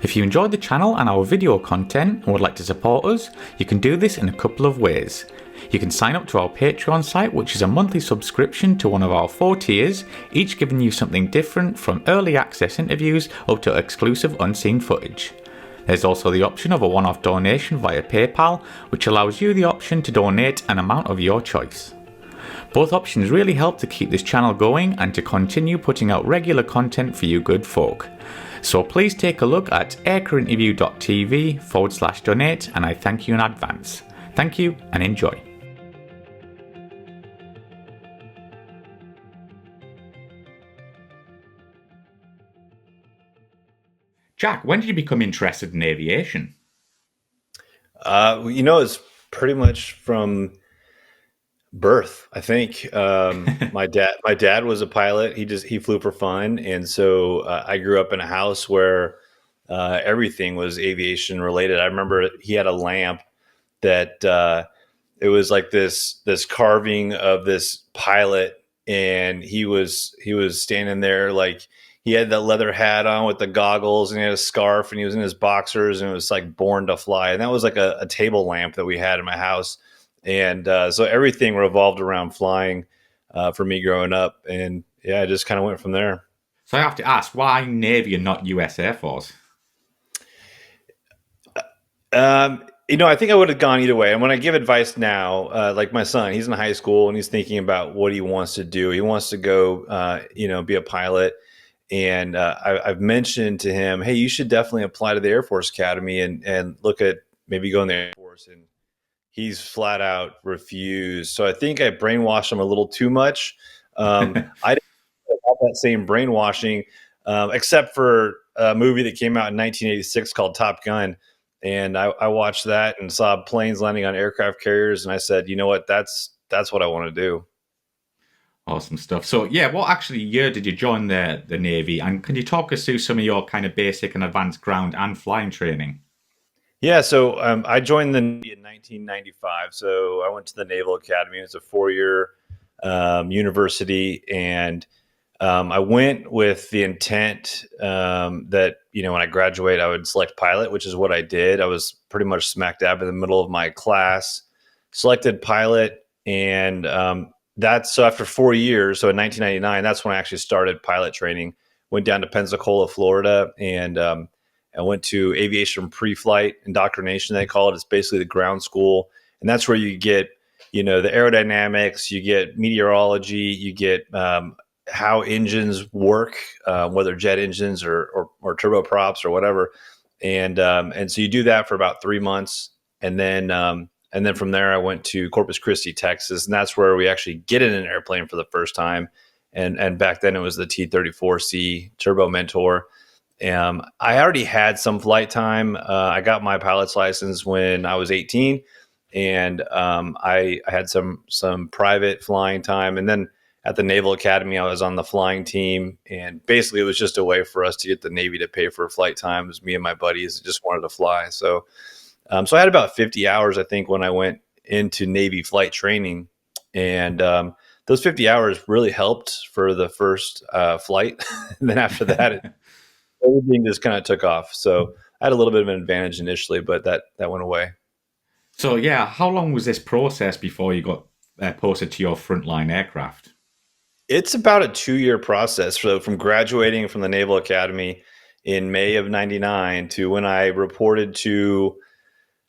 If you enjoyed the channel and our video content and would like to support us, you can do this in a couple of ways. You can sign up to our Patreon site, which is a monthly subscription to one of our 4 tiers, each giving you something different from early access interviews up to exclusive unseen footage. There's also the option of a one-off donation via PayPal, which allows you the option to donate an amount of your choice. Both options really help to keep this channel going and to continue putting out regular content for you good folk. So please take a look at aircrewinterview.tv/donate, and I thank you in advance. Thank you and enjoy. Jack, when did you become interested in aviation? It's pretty much from birth, I think. My dad was a pilot. He flew for fun, and so I grew up in a house where everything was aviation related. I remember he had a lamp that it was like this carving of this pilot, and he was standing there like he had that leather hat on with the goggles, and he had a scarf, and he was in his boxers, and it was like Born to Fly, and that was like a table lamp that we had in my house, and so everything revolved around flying for me growing up, and yeah, I just kind of went from there. So I have to ask, why Navy and not US Air Force? I think I would have gone either way. And when I give advice now, like my son, he's in high school and he's thinking about what he wants to do. He wants to go, be a pilot. And I've mentioned to him, hey, you should definitely apply to the Air Force Academy and look at maybe going to the Air Force. And he's flat out refused. So I think I brainwashed him a little too much. I didn't have that same brainwashing, except for a movie that came out in 1986 called Top Gun. And I watched that and saw planes landing on aircraft carriers, and I said, you know what, that's what I want to do. Awesome stuff. So yeah, what actually year did you join the Navy? And can you talk us through some of your kind of basic and advanced ground and flying training? Yeah, so I joined the Navy in 1995. So I went to the Naval Academy. It's a 4-year university, and I went with the intent that when I graduate, I would select pilot, which is what I did. I was pretty much smack dab in the middle of my class, selected pilot, and that's so after 4 years. So in 1999, that's when I actually started pilot training. Went down to Pensacola, Florida, and I went to aviation pre-flight indoctrination. They call it. It's basically the ground school, and that's where you get the aerodynamics, you get meteorology, you get how engines work, whether jet engines or turboprops or whatever, and so you do that for about 3 months, and then from there I went to Corpus Christi, Texas, and that's where we actually get in an airplane for the first time, and back then it was the T-34C Turbo Mentor. I already had some flight time. I got my pilot's license when I was 18, and I had some private flying time, and then at the Naval Academy, I was on the flying team, and basically it was just a way for us to get the Navy to pay for flight times. Me and my buddies just wanted to fly. So I had about 50 hours, I think, when I went into Navy flight training, and those 50 hours really helped for the first flight. And then after that, everything just kind of took off. So I had a little bit of an advantage initially, but that went away. So yeah, how long was this process before you got posted to your frontline aircraft? It's about a 2-year process. So from graduating from the Naval Academy in May of 99 to when I reported to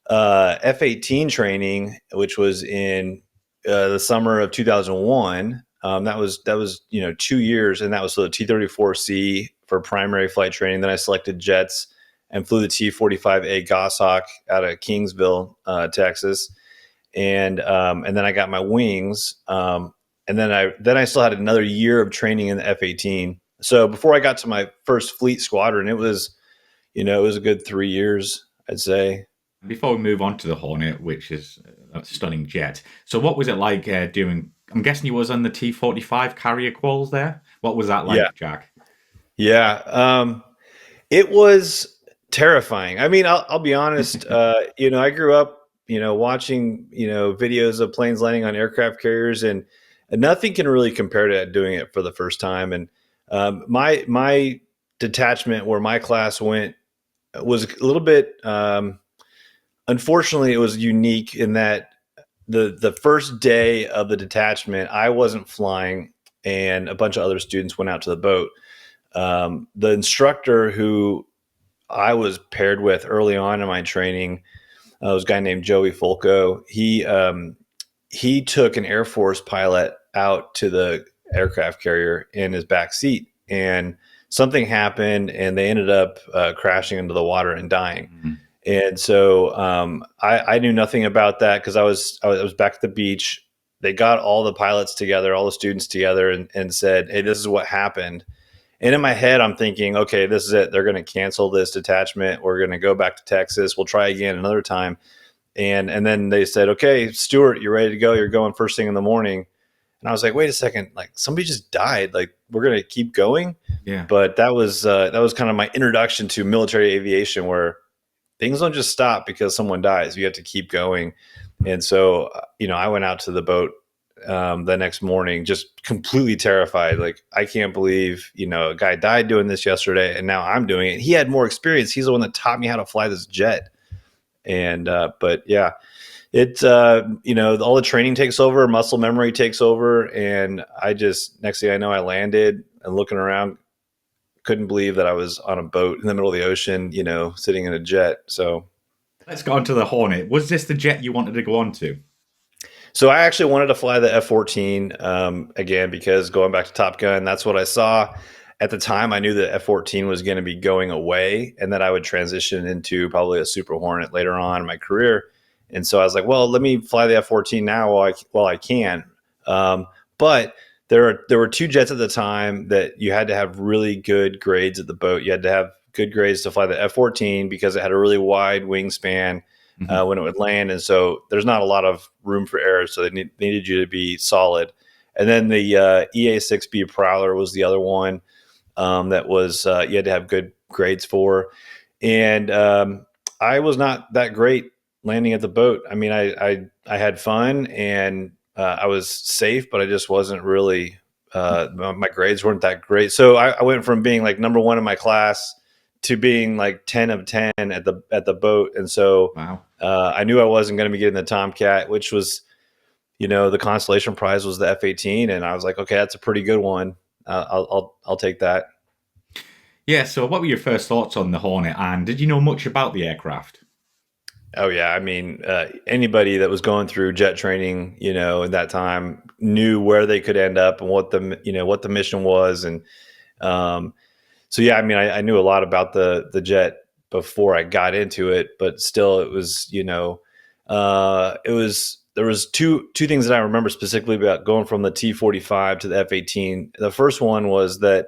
F-18 training, which was in the summer of 2001. That was 2 years, and that was the T-34C for primary flight training. Then I selected jets and flew the T-45A Goshawk out of Kingsville, Texas, and then I got my wings. And then I still had another year of training in the F-18. So before I got to my first fleet squadron, it was a good 3 years, I'd say. Before we move on to the Hornet, which is a stunning jet, so what was it like doing? I'm guessing you was on the T-45 carrier quals there. What was that like, Yeah, Jack? yeah. It was terrifying. I mean, I'll be honest. I grew up, watching, videos of planes landing on aircraft carriers, and nothing can really compare to doing it for the first time. And my detachment, where my class went was a little bit, unfortunately, it was unique in that the first day of the detachment, I wasn't flying, and a bunch of other students went out to the boat. The instructor who I was paired with early on in my training was a guy named Joey Folco. He took an Air Force pilot out to the aircraft carrier in his back seat, and something happened, and they ended up crashing into the water and dying. Mm-hmm. And so I knew nothing about that because I was back at the beach. They got all the pilots together, all the students together, and said, "Hey, this is what happened." And in my head, I'm thinking, okay, this is it. They're going to cancel this detachment. We're going to go back to Texas. We'll try again another time. And then they said, okay, Stewart, you're ready to go. You're going first thing in the morning. And I was like, wait a second, like somebody just died. Like we're going to keep going. Yeah. But that was kind of my introduction to military aviation, where things don't just stop because someone dies. You have to keep going. And so, I went out to the boat the next morning, just completely terrified. Like, I can't believe, a guy died doing this yesterday and now I'm doing it. He had more experience. He's the one that taught me how to fly this jet. And, but yeah, it's, all the training takes over, muscle memory takes over. And next thing I know, I landed and looking around, couldn't believe that I was on a boat in the middle of the ocean, sitting in a jet. So let's go on to the Hornet. Was this the jet you wanted to go on to? So I actually wanted to fly the F-14 again, because going back to Top Gun, that's what I saw. At the time, I knew that F-14 was going to be going away and that I would transition into probably a Super Hornet later on in my career. And so I was like, well, let me fly the F-14 now while I can. But there were two jets at the time that you had to have really good grades at the boat. You had to have good grades to fly the F-14 because it had a really wide wingspan when it would land. And so there's not a lot of room for error. So they needed you to be solid. And then the EA-6B Prowler was the other one that was you had to have good grades for. And I was not that great landing at the boat. I mean, I had fun and I was safe, but I just wasn't really, my grades weren't that great. So I went from being like number one in my class to being like 10 of 10 at the boat. And so Wow. I knew I wasn't going to be getting the Tomcat, which was, the consolation prize was the F-18. And I was like, okay, that's a pretty good one. I'll take that. Yeah. So what were your first thoughts on the Hornet, and did you know much about the aircraft? Oh yeah. I mean, anybody that was going through jet training, at that time knew where they could end up and what the mission was. And, so yeah, I mean, I knew a lot about the jet before I got into it, but still it was, there was two things that I remember specifically about going from the T-45 to the F-18. The first one was that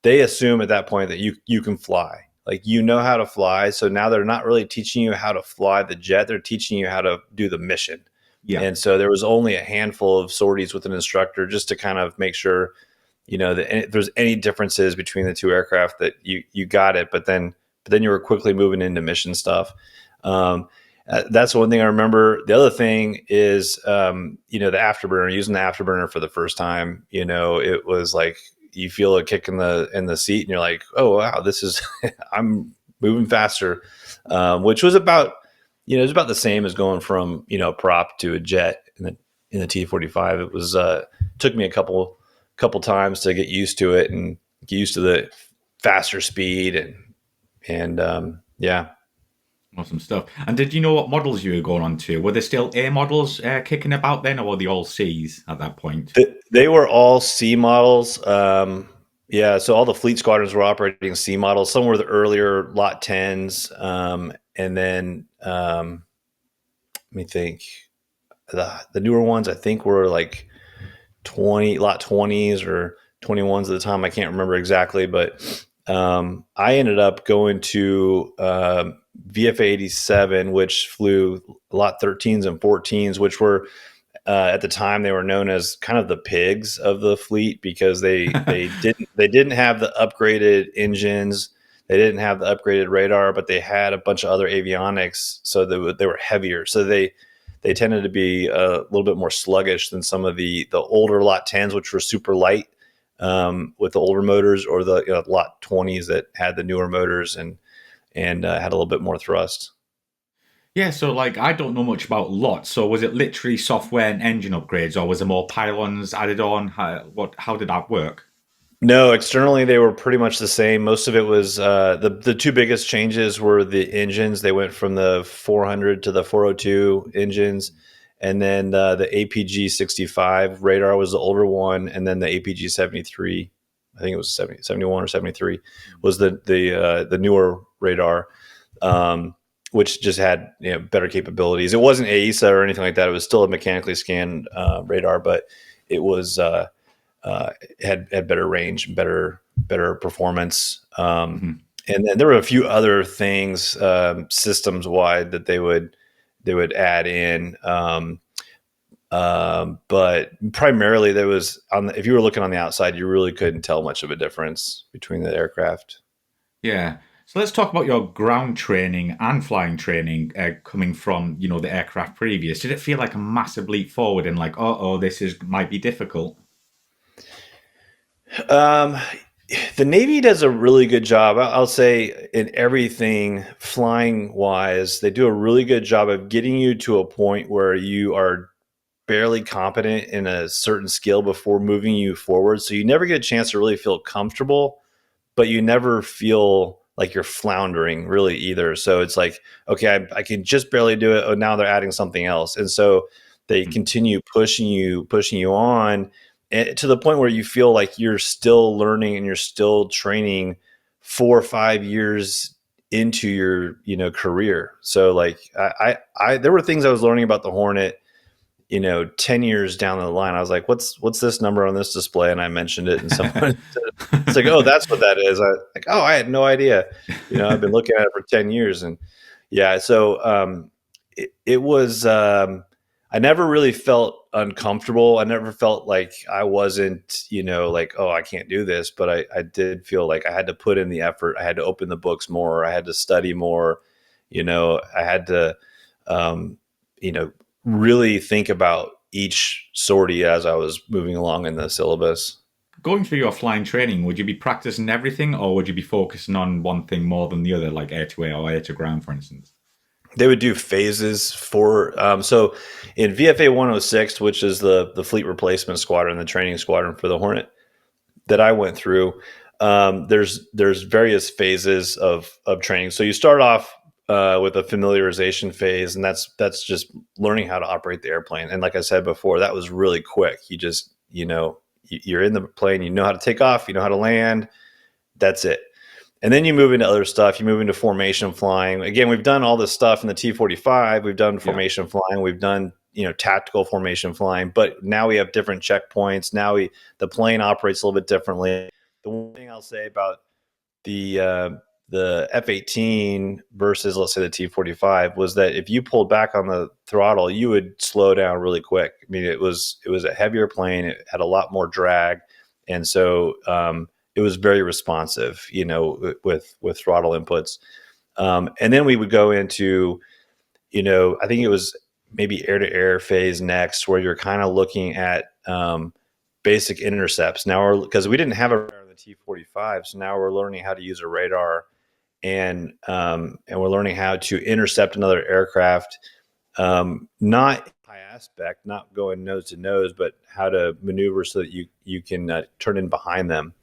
they assume at that point that you can fly. Like, how to fly. So now they're not really teaching you how to fly the jet. They're teaching you how to do the mission. Yeah. And so there was only a handful of sorties with an instructor just to kind of make sure, that if there's any differences between the two aircraft, that you got it. But then you were quickly moving into mission stuff. That's one thing I remember. The other thing is, the afterburner, using the afterburner for the first time, it was like, you feel a kick in the seat and you're like, oh, wow, this is, I'm moving faster, which was about, it was about the same as going from, prop to a jet in the T-45. It was, took me a couple times to get used to it and get used to the faster speed and yeah. Awesome stuff. And did you know what models you were going on to? Were there still A models kicking about then, or were they all Cs at that point? They were all C models. Yeah, so all the fleet squadrons were operating C models. Some were the earlier Lot 10s. And then, let me think. The newer ones, I think, were like Lot 20s or 21s at the time. I can't remember exactly, but I ended up going to VFA 87, which flew Lot 13s and 14s, which were at the time they were known as kind of the pigs of the fleet, because they didn't have the upgraded engines, they didn't have the upgraded radar, but they had a bunch of other avionics, so they were heavier. So they tended to be a little bit more sluggish than some of the older Lot 10s, which were super light with the older motors, or the Lot 20s that had the newer motors. and had a little bit more thrust. Yeah, so like I don't know much about lots. So was it literally software and engine upgrades, or was there more pylons added on? How did that work? No, externally they were pretty much the same. Most of it was the two biggest changes were the engines. They went from the 400 to the 402 engines, and then the APG 65 radar was the older one, and then the APG 73, I think it was 71 or 73, was the newer radar, which just had better capabilities. It wasn't AESA or anything like that. It was still a mechanically scanned radar, but it was. Had better range, better performance, Mhm. and then there were a few other things systems wide that they would add in. But primarily, there was if you were looking on the outside, you really couldn't tell much of a difference between the aircraft. Yeah. So let's talk about your ground training and flying training coming from, the aircraft previous. Did it feel like a massive leap forward and like, oh, this is might be difficult? Um, the Navy does a really good job. I'll say in everything flying wise, they do a really good job of getting you to a point where you are barely competent in a certain skill before moving you forward. So you never get a chance to really feel comfortable, but you never feel like you're floundering really either. So it's like, okay, I can just barely do it. Oh, now they're adding something else. And so they Mhm. continue pushing you on to the point where you feel like you're still learning and you're still training 4 or 5 years into your, career. So like there were things I was learning about the Hornet 10 years down the line. I was like, what's this number on this display? And I mentioned it and someone it's like, oh, that's what that is. I had no idea. I've been looking at it for 10 years. And yeah, so it was, I never really felt uncomfortable. I never felt like I wasn't, like, oh, I can't do this. But I did feel like I had to put in the effort. I had to open the books more. I had to study more. I had to, um, really think about each sortie as I was moving along in the syllabus. Going through your flying training, would you be practicing everything or would you be focusing on one thing more than the other, like air to air or air to ground, for instance? They would do phases for so in VFA 106, which is the fleet replacement squadron, the training squadron for the Hornet that I went through. There's various phases of training. So you start off with a familiarization phase, and that's just learning how to operate the airplane. And like I said before, that was really quick. You just you're in the plane, you know how to take off, you know how to land. That's it. And then you move into other stuff. You move into formation flying. Again, we've done all this stuff in the T-45. We've done Yeah. formation flying. We've done tactical formation flying. But now we have different checkpoints. Now the plane operates a little bit differently. The one thing I'll say about the F-18 versus, let's say, the T-45 was that if you pulled back on the throttle, you would slow down really quick. I mean, it was a heavier plane. It had a lot more drag, and so it was very responsive, with throttle inputs. And then we would go into, I think it was maybe air to air phase next, where you're kind of looking at basic intercepts. Now, because we didn't have a radar in the T-45, so now we're learning how to use a radar, and we're learning how to intercept another aircraft, not high aspect, not going nose to nose, but how to maneuver so that you can turn in behind them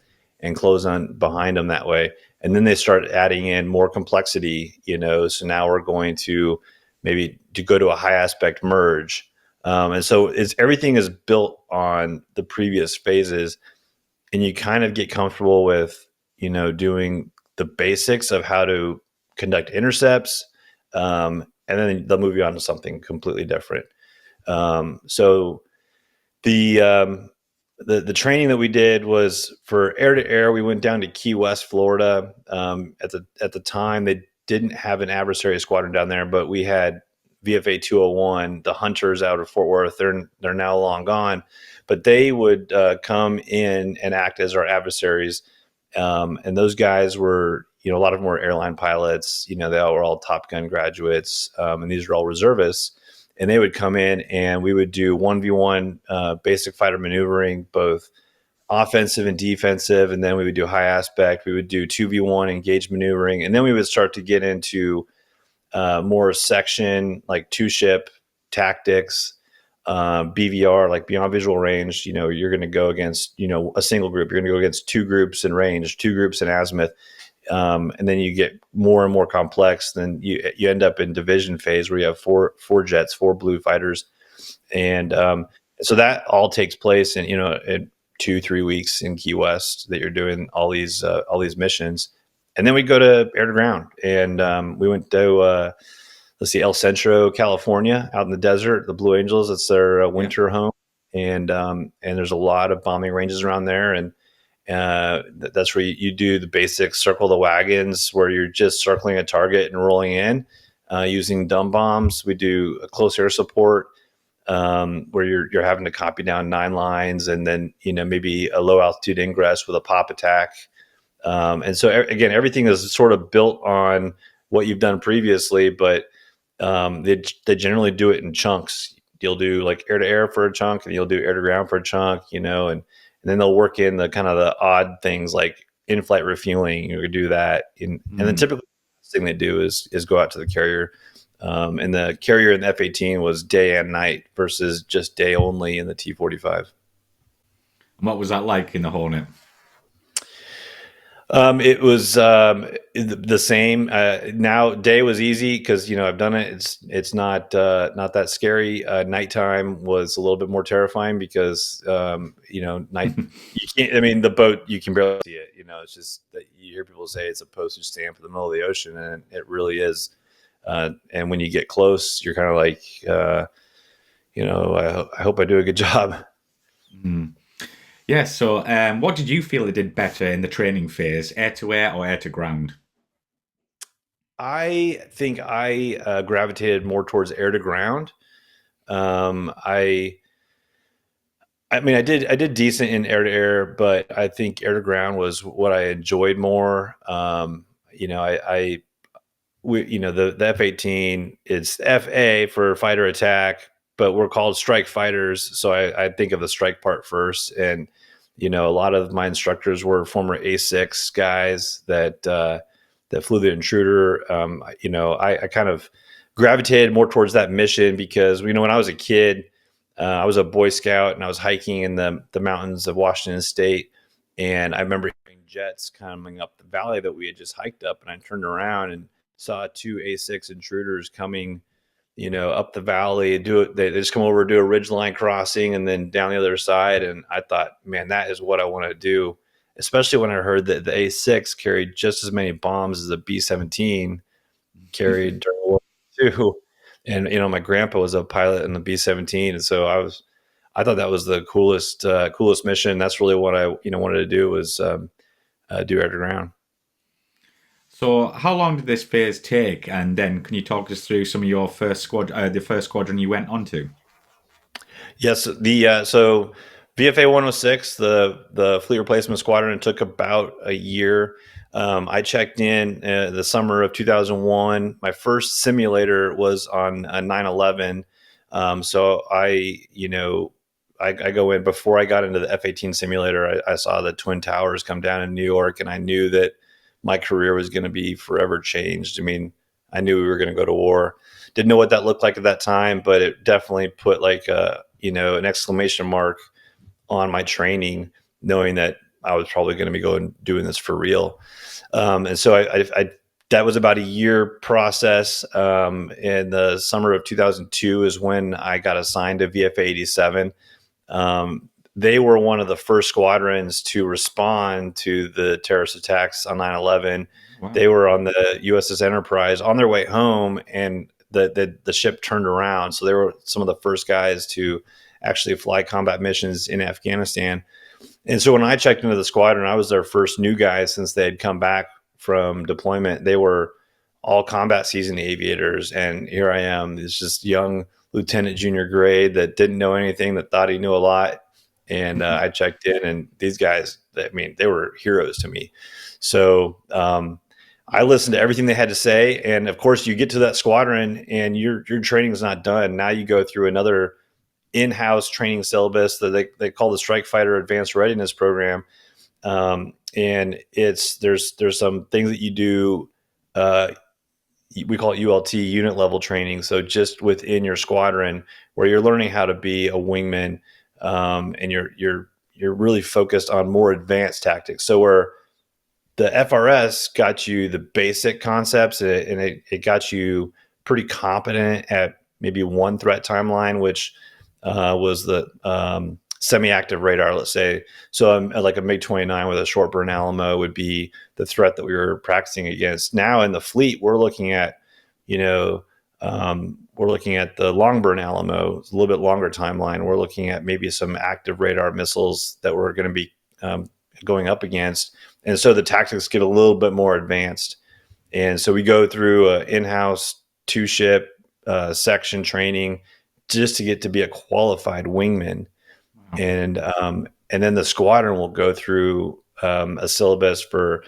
and close on behind them that way. And then they start adding in more complexity, so now we're going to maybe to go to a high aspect merge. And so everything is built on the previous phases, and you kind of get comfortable with, doing the basics of how to conduct intercepts. And then they'll move you on to something completely different. So the, um, the training that we did was for air to air. We went down to Key West, Florida. At the time, they didn't have an adversary squadron down there, but we had VFA 201, the Hunters out of Fort Worth. They're now long gone, but they would come in and act as our adversaries. And those guys were, a lot of them were airline pilots. They all were all Top Gun graduates, and these are all reservists. And they would come in and we would do 1v1 basic fighter maneuvering, both offensive and defensive, and then we would do high aspect. We would do 2v1 engaged maneuvering, and then we would start to get into more section, like two ship tactics, BVR, like beyond visual range. You're going to go against a single group. You're going to go against two groups in range, two groups in azimuth. And then you get more and more complex. Then you end up in division phase where you have four jets, four blue fighters, and so that all takes place in 2-3 weeks in Key West that you're doing all these missions. And then we go to air to ground, and we went to let's see, El Centro, California, out in the desert, the Blue Angels. It's their winter home, and there's a lot of bombing ranges around there, and that's where you do the basic circle the wagons, where you're just circling a target and rolling in using dumb bombs. We do a close air support, where you're having to copy down 9 lines, and then maybe a low altitude ingress with a pop attack. And so again, everything is sort of built on what you've done previously, but they generally do it in chunks. You'll do like air to air for a chunk, and you'll do air to ground for a chunk, and then they'll work in the kind of the odd things like in-flight refueling. You do that, and then typically the thing they do is go out to the carrier. And the carrier in the F-18 was day and night versus just day only in the T-45. And what was that like in the Hornet? It was the same. Now day was easy because I've done it. It's not that scary. Nighttime was a little bit more terrifying because night you can't. I mean, the boat, you can barely see it. It's just that you hear people say it's a postage stamp in the middle of the ocean, and it really is. And when you get close, you're kind of like, I hope I do a good job. Mm. Yeah, so what did you feel it did better in the training phase, air to air or air to ground? I think I gravitated more towards air to ground. I mean, I did decent in air to air, but I think air to ground was what I enjoyed more. The F-18, it's FA for fighter attack, but we're called strike fighters. So I think of the strike part first. And, a lot of my instructors were former A6 guys that flew the intruder. I kind of gravitated more towards that mission because, when I was a kid, I was a Boy Scout and I was hiking in the mountains of Washington State. And I remember hearing jets coming up the valley that we had just hiked up, and I turned around and saw 2 A6 intruders coming, up the valley. They just come over, do a ridgeline crossing, and then down the other side. And I thought, man, that is what I want to do. Especially when I heard that the A6 carried just as many bombs as the B-17 carried during World War II. And my grandpa was a pilot in the B-17, and so I thought that was the coolest mission. That's really what I wanted to do, was do air to ground. So how long did this phase take? And then can you talk us through some of your first the first squadron you went onto? Yes, so VFA 106, the fleet replacement squadron, it took about a year. I checked in the summer of 2001. My first simulator was on a 9/11. So I go in before I got into the F-18 simulator. I saw the Twin Towers come down in New York, and I knew that my career was going to be forever changed. I mean, I knew we were going to go to war. Didn't know what that looked like at that time, but it definitely put like an exclamation mark on my training, knowing that I was probably going to be doing this for real. And so I that was about a year process. In the summer of 2002 is when I got assigned to VFA 87. They were one of the first squadrons to respond to the terrorist attacks on 9/11. Wow. They were on the USS Enterprise on their way home, and the ship turned around. So they were some of the first guys to actually fly combat missions in Afghanistan. And so when I checked into the squadron, I was their first new guy since they had come back from deployment. They were all combat seasoned aviators, and here I am, this just young lieutenant junior grade that didn't know anything, that thought he knew a lot. And I checked in, and these guys, I mean, they were heroes to me. So I listened to everything they had to say. And of course, you get to that squadron and your training is not done. Now you go through another in-house training syllabus that they call the Strike Fighter Advanced Readiness Program. And there's some things that you do. We call it ULT, unit level training. So just within your squadron, where you're learning how to be a wingman, and you're really focused on more advanced tactics. So where the FRS got you the basic concepts, and it got you pretty competent at maybe one threat timeline, which was the semi-active radar, let's say. So like a MiG-29 with a short burn Alamo would be the threat that we were practicing against. Now in the fleet, we're looking at, we're looking at the long burn Alamo, it's a little bit longer timeline. We're looking at maybe some active radar missiles that we're going to be going up against. And so the tactics get a little bit more advanced. And so we go through an in-house 2-ship section training just to get to be a qualified wingman. Wow. And then the squadron will go through a syllabus for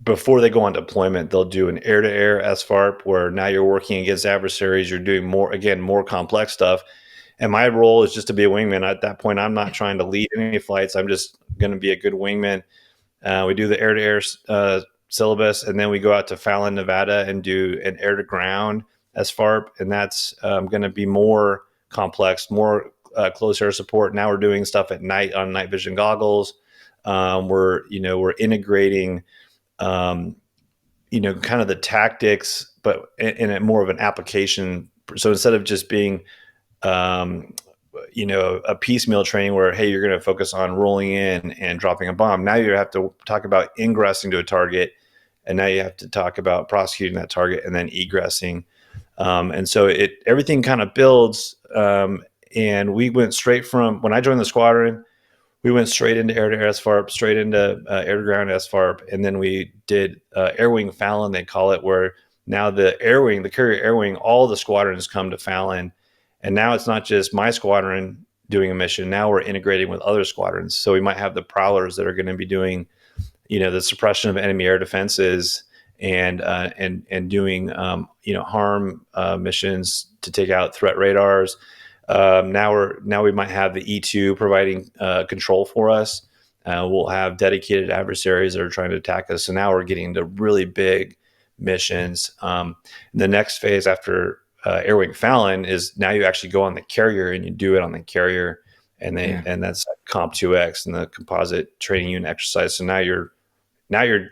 before they go on deployment. They'll do an air-to-air SFARP, where now you're working against adversaries. You're doing more complex stuff. And my role is just to be a wingman. At that point, I'm not trying to lead any flights. I'm just going to be a good wingman. We do the air-to-air syllabus, and then we go out to Fallon, Nevada, and do an air-to-ground SFARP, and that's going to be more complex, more close air support. Now we're doing stuff at night on night vision goggles. We're integrating, kind of the tactics, but in a more of an application. So instead of just being, a piecemeal training where, hey, you're going to focus on rolling in and dropping a bomb. Now you have to talk about ingressing to a target, and now you have to talk about prosecuting that target and then egressing. And so everything kind of builds. And we went straight from when I joined the squadron, we went straight into air-to-air SFARP, straight into air-to-ground SFARP, and then we did Air Wing Fallon, they call it, where now the carrier air wing, all the squadrons come to Fallon. And now it's not just my squadron doing a mission. Now we're integrating with other squadrons. So we might have the prowlers that are going to be doing, the suppression of enemy air defenses and doing, harm missions to take out threat radars. Now we might have the E2 providing control for us. We'll have dedicated adversaries that are trying to attack us. So now we're getting into really big missions. The next phase after Air Wing Fallon is now you actually go on the carrier and you do it on the carrier, and that's Comp 2X and the composite training unit exercise. So now you're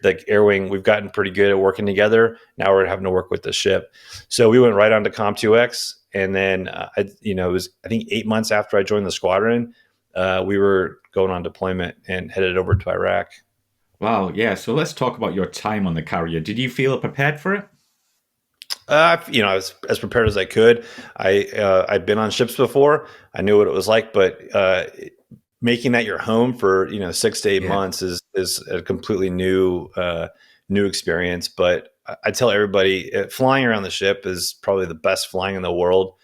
like Air Wing. We've gotten pretty good at working together. Now we're having to work with the ship. So we went right on to Comp 2X, and then it was I think 8 months after I joined the squadron, we were going on deployment and headed over to Iraq. Wow, yeah. So let's talk about your time on the carrier. Did you feel prepared for it? I was as prepared as I could. I'd been on ships before. I knew what it was like, but making that your home for 6 to 8 months is a completely new experience. But I tell everybody, flying around the ship is probably the best flying in the world,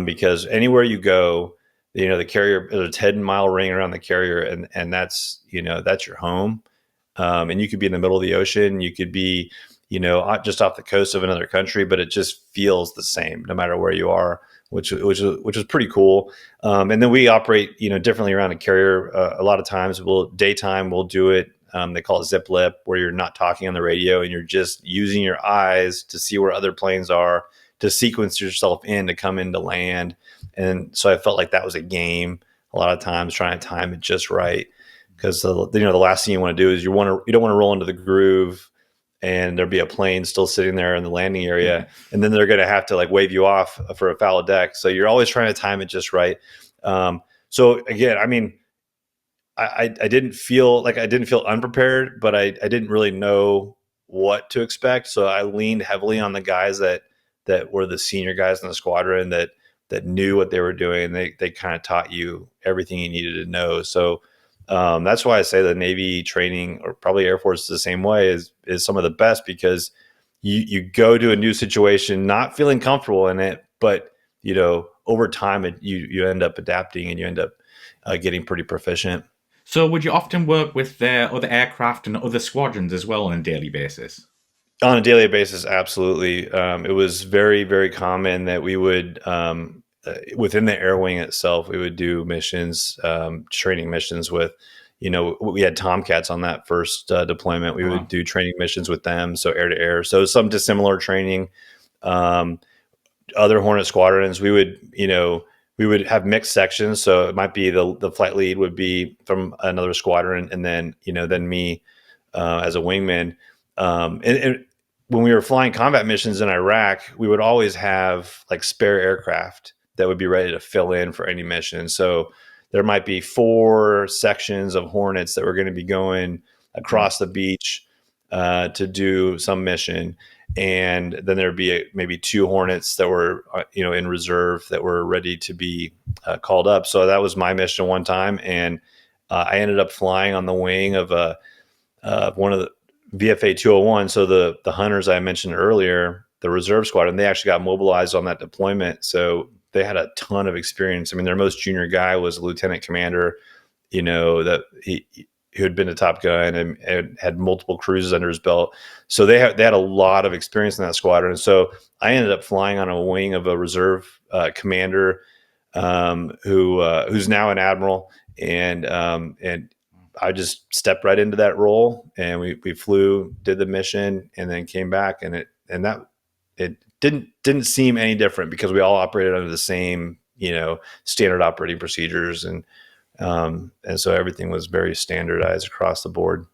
because anywhere you go, the carrier, there's a 10-mile ring around the carrier, and that's your home. And you could be in the middle of the ocean. You could be just off the coast of another country, but it just feels the same no matter where you are, which is pretty cool. And then we operate, differently around a carrier. A lot of times daytime we'll do it. They call it zip lip, where you're not talking on the radio and you're just using your eyes to see where other planes are, to sequence yourself in to come into land. And so I felt like that was a game a lot of times, trying to time it just right. Because the last thing you want to do is you don't want to roll into the groove and there'll be a plane still sitting there in the landing area, and then they're going to have to like wave you off for a foul deck. So you're always trying to time it just right. So again, I mean, I didn't feel unprepared, but I didn't really know what to expect. So I leaned heavily on the guys that were the senior guys in the squadron that knew what they were doing. They kind of taught you everything you needed to know. So that's why I say the Navy training, or probably Air Force is the same way, is some of the best, because you go to a new situation not feeling comfortable in it, but over time you end up adapting and you end up getting pretty proficient. So would you often work with other aircraft and other squadrons as well on a daily basis? On a daily basis, absolutely. It was very, very common that we would, within the air wing itself, we would do missions, training missions with, we had Tomcats on that first deployment. We would do training missions with them, so air to air. So some dissimilar training. Other Hornet squadrons, we would have mixed sections. So it might be the flight lead would be from another squadron, and then then me as a wingman. And when we were flying combat missions in Iraq, we would always have like spare aircraft that would be ready to fill in for any mission. So there might be 4 sections of Hornets that were going to be going across the beach to do some mission. And then there'd be maybe 2 Hornets that were, in reserve that were ready to be called up. So that was my mission one time. And I ended up flying on the wing of one of the VFA 201. So the hunters I mentioned earlier, the reserve squadron, they actually got mobilized on that deployment. So they had a ton of experience. I mean, their most junior guy was a lieutenant commander, that who had been to Top Gun and had multiple cruises under his belt. So they had a lot of experience in that squadron. So I ended up flying on a wing of a reserve commander who's now an admiral, and I just stepped right into that role, and we flew, did the mission, and then came back, and it didn't seem any different because we all operated under the same standard operating procedures, and so everything was very standardized across the board.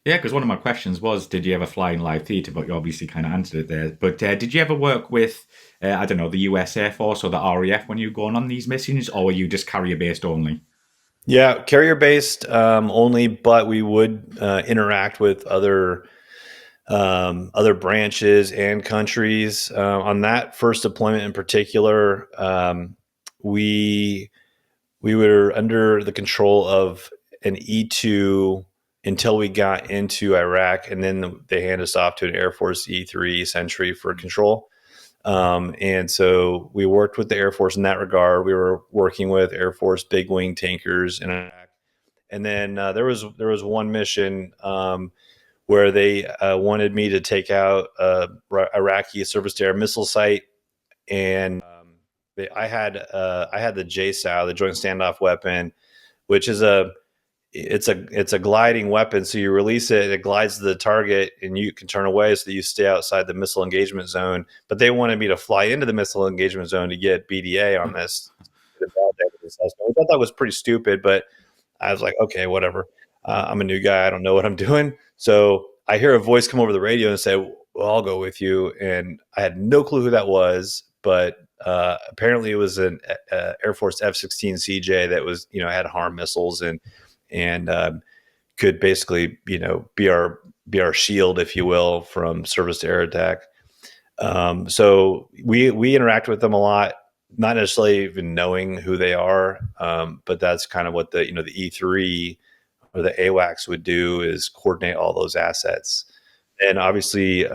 Yeah, because one of my questions was, did you ever fly in live theatre? But you obviously kind of answered it there. But did you ever work with, I don't know, the US Air Force or the RAF when you were going on these missions, or were you just carrier-based only? Yeah, carrier-based only, but we would interact with other branches and countries. On that first deployment in particular, we were under the control of an E2 until we got into Iraq, and then they handed us off to an Air Force E3 Sentry for control. And so we worked with the Air Force in that regard. We were working with Air Force big wing tankers in Iraq. And then there was one mission where they wanted me to take out Iraqi surface to air missile site, and I had the JSOW, the Joint Standoff Weapon, which is it's a gliding weapon. So you release it, it glides to the target, and you can turn away so that you stay outside the missile engagement zone. But they wanted me to fly into the missile engagement zone to get BDA on this. I thought that was pretty stupid, but I was like, okay, whatever. I'm a new guy. I don't know what I'm doing. So I hear a voice come over the radio and say, well, I'll go with you. And I had no clue who that was, but apparently it was an Air Force F-16 CJ that was, had HARM missiles and could basically, be our shield, if you will, from surface to air attack. So we interact with them a lot, not necessarily even knowing who they are, but that's kind of what the E3 or the AWACS would do, is coordinate all those assets. And obviously,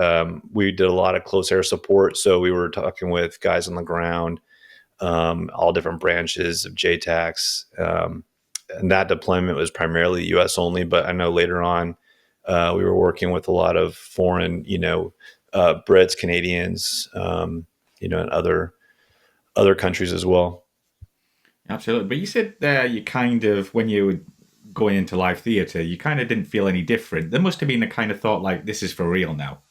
we did a lot of close air support. So we were talking with guys on the ground, all different branches of JTACs. And that deployment was primarily U.S. only, but I know later on we were working with a lot of foreign, Brits, Canadians, and other countries as well. Absolutely. But you said there you kind of, when you were going into live theatre, you kind of didn't feel any different. There must have been a kind of thought like, this is for real now.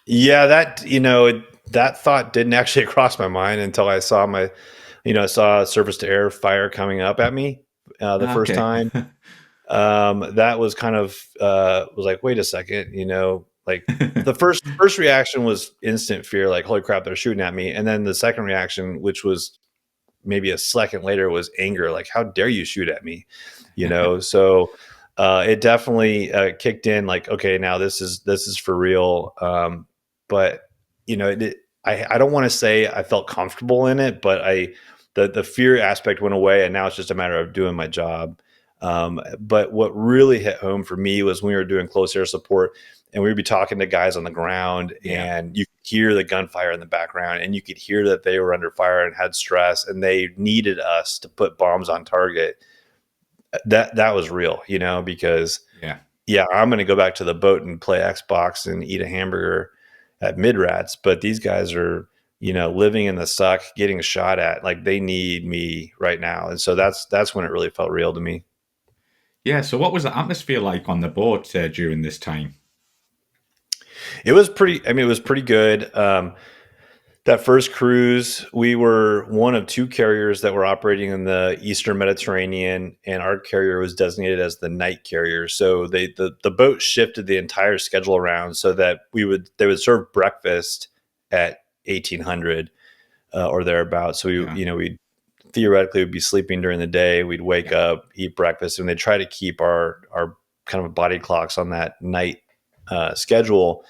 Yeah, that thought didn't actually cross my mind until I saw I saw surface to air fire coming up at me the first time. That was kind of was like, wait a second, like the first reaction was instant fear, like, holy crap, they're shooting at me. And then the second reaction, which was maybe a second later, was anger, like, how dare you shoot at me? So it definitely kicked in, like, okay, now this is for real. But I don't want to say I felt comfortable in it, but the fear aspect went away, and now it's just a matter of doing my job. But what really hit home for me was when we were doing close air support, and we'd be talking to guys on the ground, and you could hear the gunfire in the background, and you could hear that they were under fire and had stress, and they needed us to put bombs on target. That was real, because I'm going to go back to the boat and play Xbox and eat a hamburger at Midrats, but these guys are living in the suck, getting shot at. Like, they need me right now. And so that's when it really felt real to me. Yeah. So, what was the atmosphere like on the boat during this time? It was pretty. I mean, it was pretty good. That first cruise, we were one of two carriers that were operating in the Eastern Mediterranean, and our carrier was designated as the night carrier. So the boat shifted the entire schedule around so that they would serve breakfast at 1800 or thereabouts. So Yeah. we theoretically would be sleeping during the day. We'd wake Yeah. up, eat breakfast, and they try to keep our kind of body clocks on that night schedule.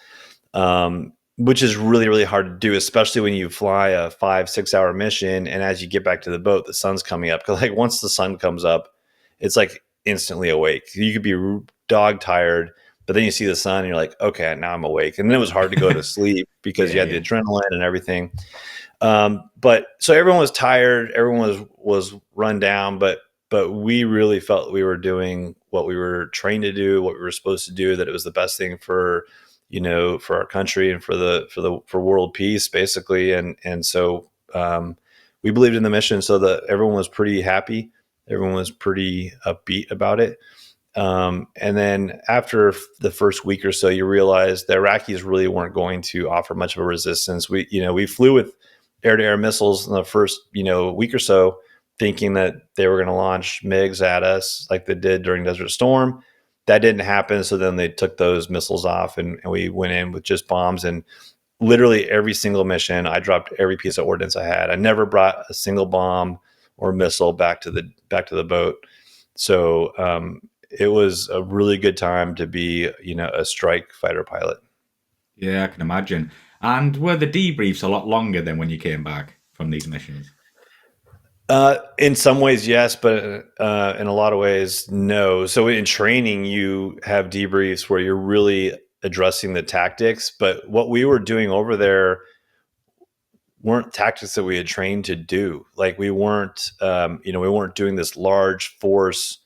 Which is really, really hard to do, especially when you fly a 5-6 hour mission. And as you get back to the boat, the sun's coming up. Cause like once the sun comes up, it's like instantly awake. You could be dog tired, but then you see the sun and you're like, okay, now I'm awake. And then it was hard to go to sleep because you Yeah. had the Yeah. adrenaline and everything. But so everyone was tired, everyone was run down, but we really felt we were doing what we were trained to do, what we were supposed to do, that it was the best thing for for our country and for world peace, basically. And so we believed in the mission, so that everyone was pretty happy. Everyone was pretty upbeat about it. And then after the first week or so, you realize the Iraqis really weren't going to offer much of a resistance. We flew with air-to-air missiles in the first, week or so, thinking that they were going to launch MiGs at us like they did during Desert Storm. That didn't happen. So then they took those missiles off, and we went in with just bombs. And literally every single mission, I dropped every piece of ordnance I had. I never brought a single bomb or missile back to the boat. So it was a really good time to be, a strike fighter pilot. Yeah, I can imagine. And were the debriefs a lot longer than when you came back from these missions? In some ways, yes, but in a lot of ways, no. So in training, you have debriefs where you're really addressing the tactics. But what we were doing over there weren't tactics that we had trained to do. Like, we weren't doing this large force,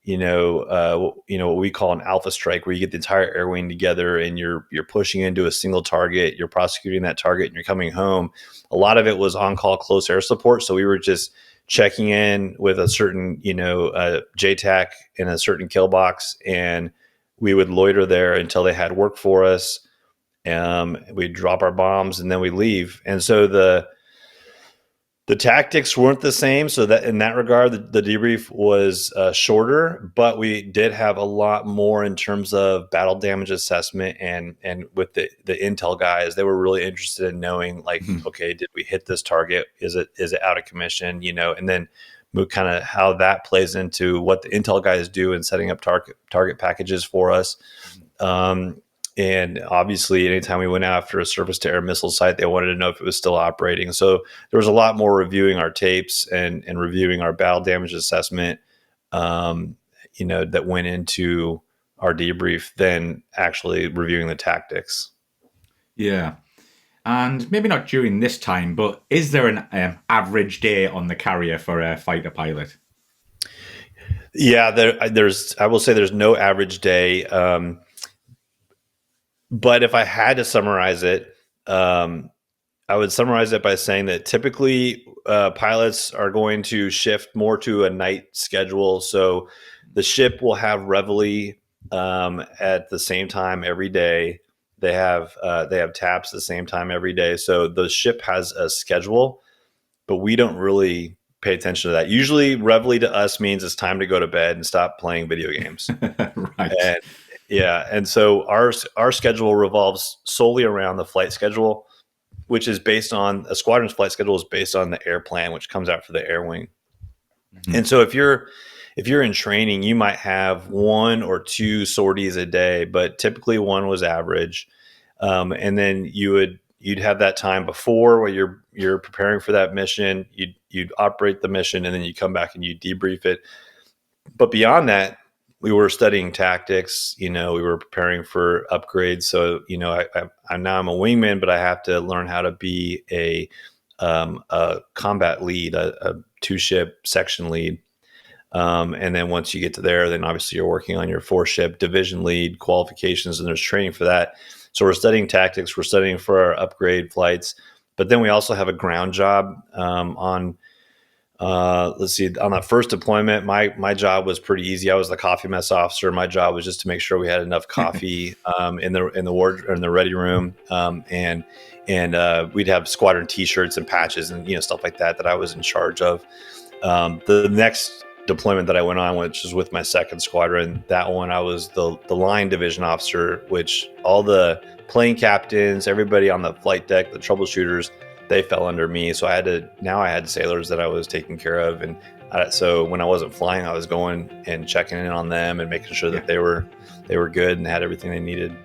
what we call an alpha strike, where you get the entire air wing together and you're pushing into a single target, you're prosecuting that target, and you're coming home. A lot of it was on call close air support. So we were just checking in with a certain, JTAC in a certain kill box, and we would loiter there until they had work for us. We'd drop our bombs and then we leave. And so the tactics weren't the same. So that in that regard, the debrief was shorter, but we did have a lot more in terms of battle damage assessment. And with the intel guys, they were really interested in knowing, like, okay, did we hit this target? Is it out of commission? And then kind of how that plays into what the intel guys do in setting up target packages for us. And obviously, anytime we went after a surface-to-air missile site, they wanted to know if it was still operating. So there was a lot more reviewing our tapes and reviewing our battle damage assessment, that went into our debrief than actually reviewing the tactics. Yeah. And maybe not during this time, but is there an average day on the carrier for a fighter pilot? Yeah, I will say there's no average day. But if I had to summarize it, I would summarize it by saying that typically pilots are going to shift more to a night schedule. So the ship will have reveille at the same time every day. They have taps at the same time every day. So the ship has a schedule, but we don't really pay attention to that. Usually, reveille to us means it's time to go to bed and stop playing video games. Right. And yeah, and so our schedule revolves solely around the flight schedule, which is based on a squadron's flight schedule is based on the air plan, which comes out for the air wing. Mm-hmm. And so if you're in training, you might have one or two sorties a day, but typically one was average. And then you'd have that time before where you're preparing for that mission. You'd operate the mission, and then you come back and you debrief it. But beyond that, we were studying tactics. We were preparing for upgrades. So I'm a wingman, but I have to learn how to be a combat lead, a 2-ship section lead. And then once you get to there, then obviously you're working on your 4-ship division lead qualifications, and there's training for that. So we're studying tactics. We're studying for our upgrade flights. But then we also have a ground job on. Let's see. On that first deployment, my job was pretty easy. I was the coffee mess officer. My job was just to make sure we had enough coffee in the ward or in the ready room, and we'd have squadron T-shirts and patches and stuff like that I was in charge of. The next deployment that I went on, which was with my second squadron, that one I was the line division officer, which all the plane captains, everybody on the flight deck, the troubleshooters, they fell under me. So I had sailors that I was taking care of, and so when I wasn't flying, I was going and checking in on them and making sure that they were good and had everything they needed.